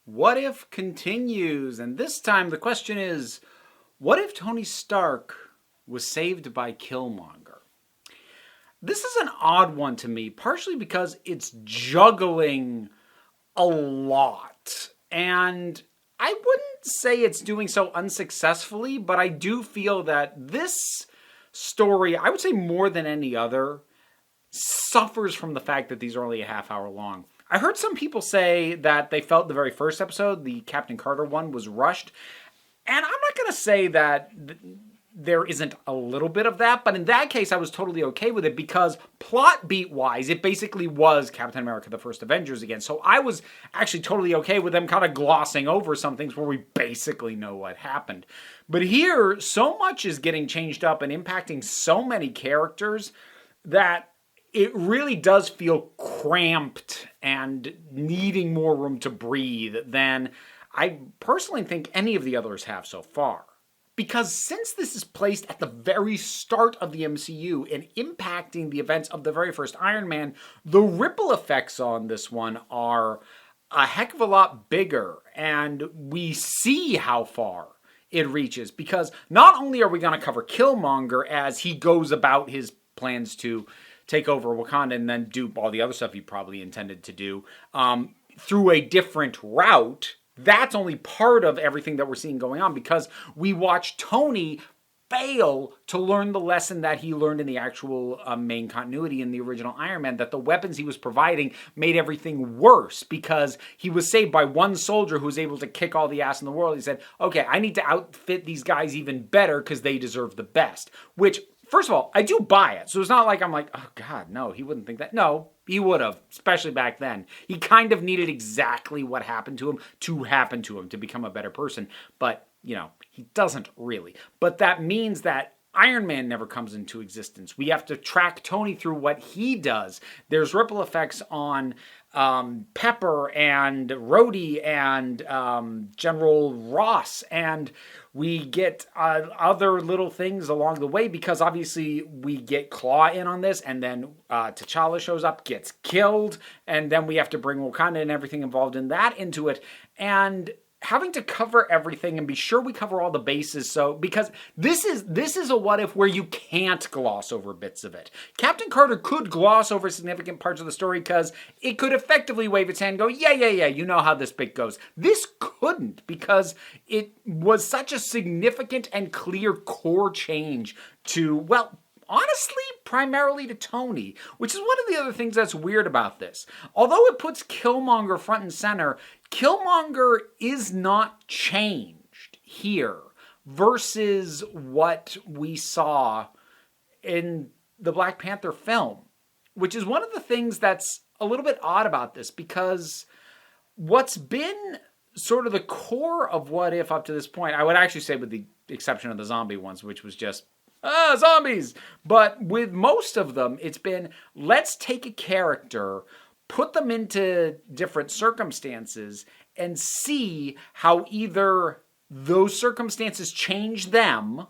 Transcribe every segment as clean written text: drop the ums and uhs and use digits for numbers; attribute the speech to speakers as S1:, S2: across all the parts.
S1: What If continues, and this time the question is, what if Tony Stark was saved by Killmonger? This is an odd one to me, partially because it's juggling a lot. And I wouldn't say it's doing so unsuccessfully, but I do feel that this story, I would say more than any other, suffers from the fact that these are only a half hour long. I heard some people say that they felt the very first episode, the Captain Carter one, was rushed. And I'm not going to say that there isn't a little bit of that, but in that case, I was totally okay with it because plot beat wise, it basically was Captain America: The First Avengers again. So I was actually totally okay with them kind of glossing over some things where we basically know what happened. But here, so much is getting changed up and impacting so many characters that it really does feel cramped and needing more room to breathe than I personally think any of the others have so far. Because since this is placed at the very start of the MCU and impacting the events of the very first Iron Man, the ripple effects on this one are a heck of a lot bigger, and we see how far it reaches. Because not only are we going to cover Killmonger as he goes about his plans to take over Wakanda and then do all the other stuff he probably intended to do through a different route. That's only part of everything that we're seeing going on because we watch Tony fail to learn the lesson that he learned in the actual main continuity in the original Iron Man, that the weapons he was providing made everything worse because he was saved by one soldier who was able to kick all the ass in the world. He said, okay, I need to outfit these guys even better because they deserve the best, which, first of all, I do buy it. So it's not like I'm like, oh, God, no, he wouldn't think that. No, he would have, especially back then. He kind of needed exactly what happened to him to happen to him to become a better person. But, he doesn't really. But that means that Iron Man never comes into existence. We have to track Tony through what he does. There's ripple effects on Pepper and Rhodey and General Ross, and we get other little things along the way because obviously we get Claw in on this, and then T'Challa shows up, gets killed, and then we have to bring Wakanda and everything involved in that into it, and having to cover everything and be sure we cover all the bases. So because this is a what if where you can't gloss over bits of it. Captain Carter could gloss over significant parts of the story because it could effectively wave its hand and go, yeah, you know how this bit goes. This couldn't because it was such a significant and clear core change to, well, honestly, primarily to Tony, which is one of the other things that's weird about this. Although it puts Killmonger front and center, Killmonger is not changed here versus what we saw in the Black Panther film, which is one of the things that's a little bit odd about this because what's been sort of the core of What If up to this point, I would actually say with the exception of the zombie ones, which was just zombies. But with most of them, it's been, let's take a character, put them into different circumstances, and see how either those circumstances change them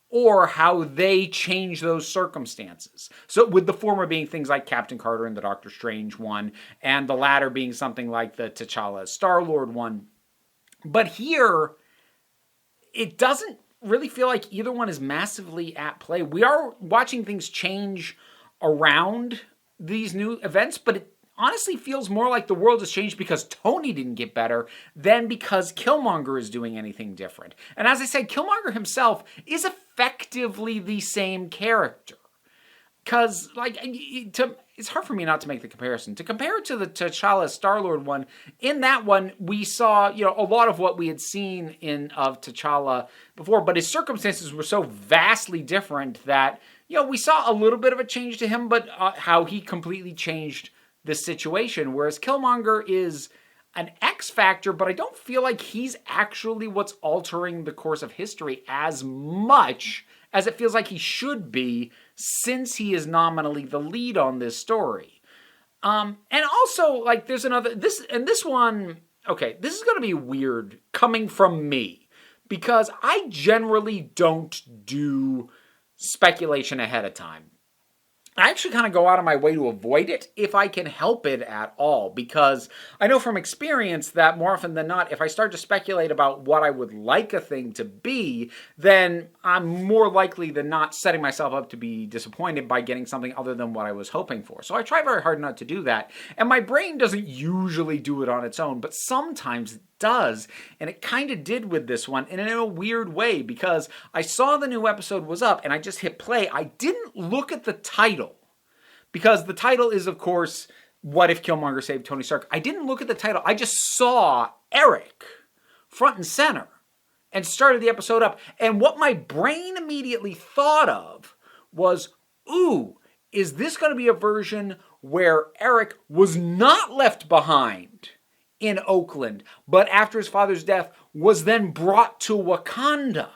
S1: or how they change those circumstances. So with the former being things like Captain Carter and the Doctor Strange one, and the latter being something like the T'Challa Star-Lord one. But here, it doesn't really feel like either one is massively at play. We are watching things change around these new events, but it honestly feels more like the world has changed because Tony didn't get better than because Killmonger is doing anything different. And as I said, Killmonger himself is effectively the same character. Because, it's hard for me not to make the comparison. To compare it to the T'Challa Star-Lord one, in that one, we saw, a lot of what we had seen of T'Challa before, but his circumstances were so vastly different that, we saw a little bit of a change to him, but how he completely changed the situation. Whereas Killmonger is an X factor, but I don't feel like he's actually what's altering the course of history as much as it feels like he should be, since he is nominally the lead on this story. And also, there's this one, okay, this is going to be weird coming from me, because I generally don't do speculation ahead of time. I actually kind of go out of my way to avoid it if I can help it at all, because I know from experience that more often than not, if I start to speculate about what I would like a thing to be, then I'm more likely than not setting myself up to be disappointed by getting something other than what I was hoping for. So I try very hard not to do that, and my brain doesn't usually do it on its own, but sometimes it does, and it kind of did with this one, and in a weird way, because I saw the new episode was up and I just hit play. I didn't look at the title, because the title is, of course, What If Killmonger Saved Tony Stark? I didn't look at the title. I just saw Erik front and center and started the episode up, and what my brain immediately thought of was, ooh, is this going to be a version where Erik was not left behind in Oakland, but after his father's death was then brought to Wakanda?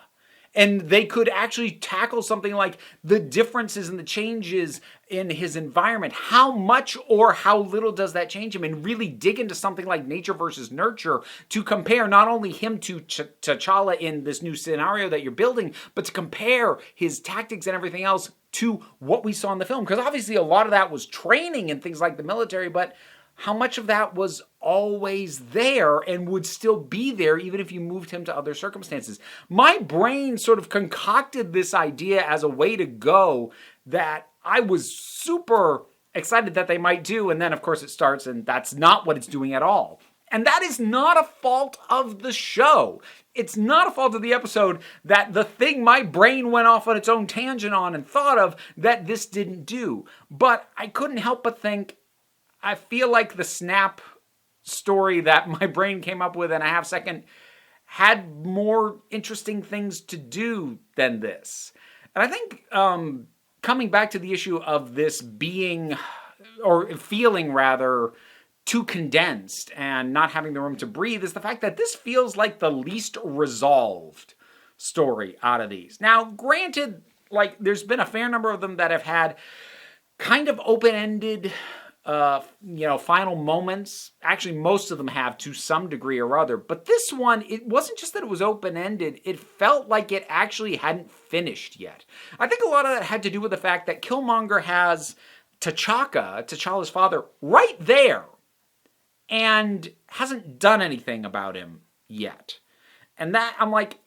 S1: And they could actually tackle something like the differences and the changes in his environment. How much or how little does that change him? And really dig into something like nature versus nurture to compare not only him to T'Challa in this new scenario that you're building, but to compare his tactics and everything else to what we saw in the film. Because obviously a lot of that was training and things like the military, but how much of that was always there and would still be there even if you moved him to other circumstances? My brain sort of concocted this idea as a way to go that I was super excited that they might do, and then of course it starts and that's not what it's doing at all. And that is not a fault of the show. It's not a fault of the episode that the thing my brain went off on its own tangent on and thought of that this didn't do. But I couldn't help but think, I feel like the snap story that my brain came up with in a half second had more interesting things to do than this. And I think coming back to the issue of this being, or feeling rather, too condensed and not having the room to breathe is the fact that this feels like the least resolved story out of these. Now, granted, like there's been a fair number of them that have had kind of open-ended final moments. Actually, most of them have to some degree or other. But this one, it wasn't just that it was open-ended. It felt like it actually hadn't finished yet. I think a lot of that had to do with the fact that Killmonger has T'Challa's father, right there, and hasn't done anything about him yet. And that, I'm like,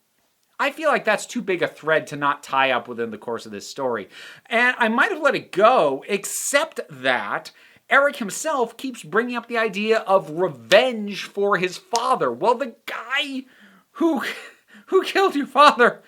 S1: I feel like that's too big a thread to not tie up within the course of this story. And I might have let it go, except that Erik himself keeps bringing up the idea of revenge for his father. Well, the guy who killed your father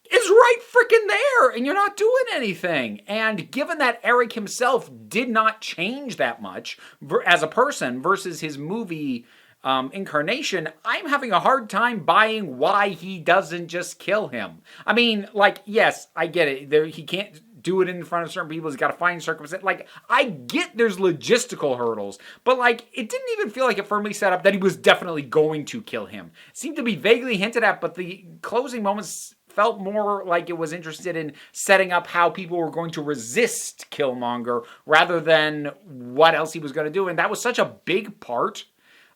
S1: is right freaking there, and you're not doing anything. And given that Erik himself did not change that much as a person versus his movie incarnation, I'm having a hard time buying why he doesn't just kill him. I mean, like, yes, I get it. He can't do it in front of certain people. He's got to find circumstances. Like, I get there's logistical hurdles, but like, it didn't even feel like it firmly set up that he was definitely going to kill him. It seemed to be vaguely hinted at, but the closing moments felt more like it was interested in setting up how people were going to resist Killmonger rather than what else he was going to do. And that was such a big part.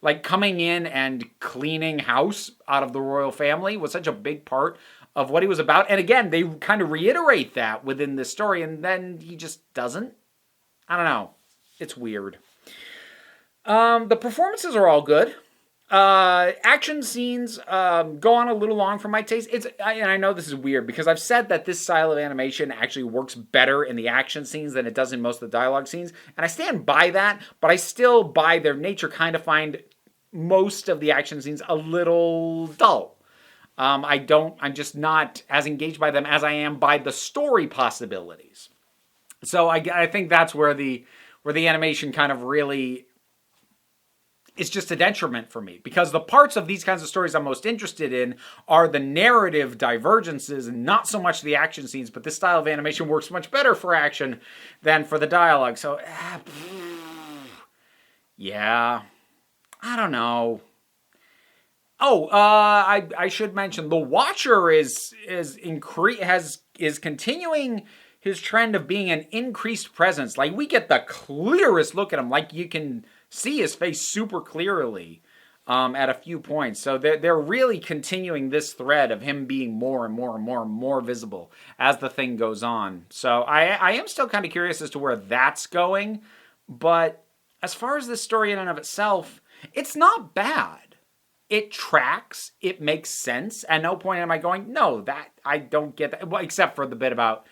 S1: Like, coming in and cleaning house out of the royal family was such a big part of what he was about. And again, they kind of reiterate that within this story, and then he just doesn't. I don't know. It's weird. The performances are all good. Action scenes go on a little long for my taste. And I know this is weird because I've said that this style of animation actually works better in the action scenes than it does in most of the dialogue scenes. And I stand by that, but I still, by their nature, kind of find most of the action scenes a little dull. I'm just not as engaged by them as I am by the story possibilities. So I think that's where the animation kind of really is just a detriment for me, because the parts of these kinds of stories I'm most interested in are the narrative divergences and not so much the action scenes, but this style of animation works much better for action than for the dialogue. So, yeah, I don't know. Oh, I should mention the Watcher is continuing his trend of being an increased presence. Like, we get the clearest look at him. Like, you can see his face super clearly at a few points. So they're really continuing this thread of him being more and more and more and more visible as the thing goes on. So I am still kind of curious as to where that's going. But as far as this story in and of itself, it's not bad. It tracks. It makes sense. At no point am I going, no, that I don't get that. Well, except for the bit about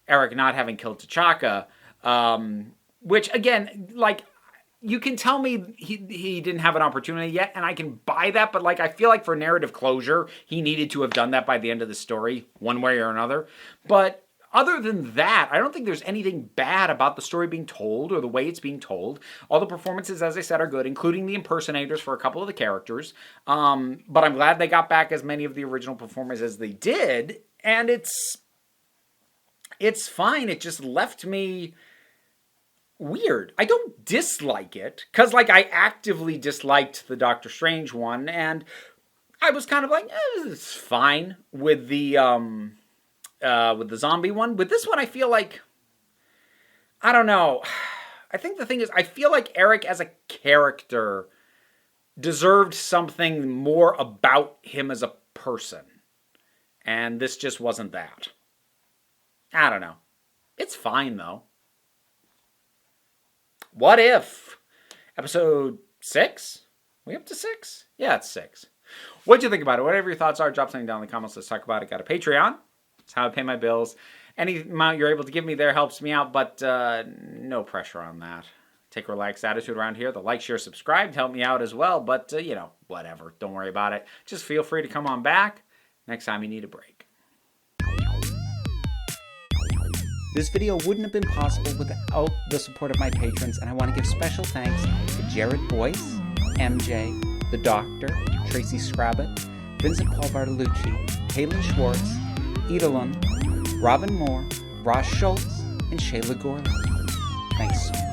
S1: Erik not having killed T'Chaka, which again, like, you can tell me he didn't have an opportunity yet, and I can buy that, but like, I feel like for narrative closure, he needed to have done that by the end of the story, one way or another. But other than that, I don't think there's anything bad about the story being told or the way it's being told. All the performances, as I said, are good, including the impersonators for a couple of the characters. But I'm glad they got back as many of the original performers as they did, and it's fine. It just left me weird. I don't dislike it, because like, I actively disliked the Doctor Strange one, and I was kind of like, it's fine with the zombie one. With this one, I feel like, I don't know. I think the thing is, I feel like Erik as a character deserved something more about him as a person, and this just wasn't that. I don't know. It's fine, though. What if? Episode 6? We up to 6? Yeah, it's 6. What'd you think about it? Whatever your thoughts are, drop something down in the comments. Let's talk about it. Got a Patreon. That's how I pay my bills. Any amount you're able to give me there helps me out, but no pressure on that. Take a relaxed attitude around here. The like, share, subscribe to help me out as well, but, whatever. Don't worry about it. Just feel free to come on back next time you need a break. This video wouldn't have been possible without the support of my patrons, and I want to give special thanks to Jared Boyce, MJ, The Doctor, Tracy Scrabbit, Vincent Paul Bartolucci, Caitlin Schwartz, Edelon, Robin Moore, Ross Schultz, and Shayla Gorley. Thanks so much.